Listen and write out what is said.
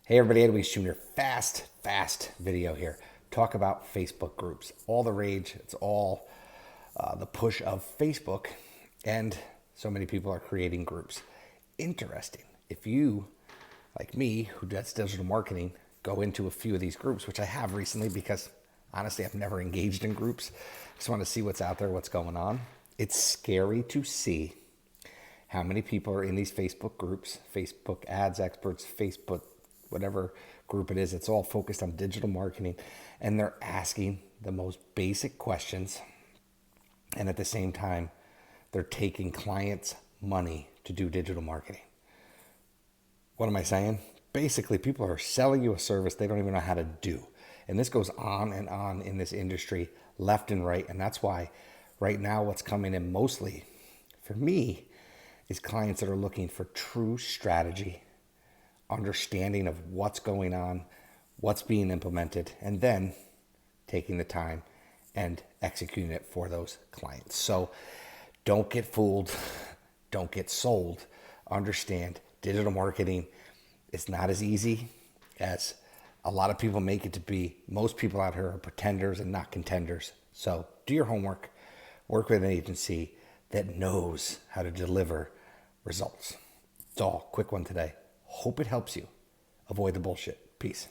Hey everybody, Edwin Jr. Fast video here. Talk about Facebook groups. All the rage. It's all the push of Facebook, and so many people are creating groups. Interesting. If you, like me, who does digital marketing, go into a few of these groups, which I have recently because honestly I've never engaged in groups. Just want to see what's out there, what's going on. It's scary to see how many people are in these Facebook groups, Facebook ads experts, Facebook whatever group it is, it's all focused on digital marketing, and they're asking the most basic questions, and at the same time they're taking clients' money to do digital marketing. What am I saying? Basically, people are selling you a service they don't even know how to do. And this goes on and on in this industry, left and right. And that's why right now what's coming in mostly for me is clients that are looking for true strategy, understanding of what's going on, what's being implemented, and then taking the time and executing it for those clients. So don't get fooled. Don't get sold. Understand digital marketing is not as easy as a lot of people make it to be. Most people out here are pretenders and not contenders. So do your homework. Work with an agency that knows how to deliver results. It's all quick one today. Hope it helps you avoid the bullshit. Peace.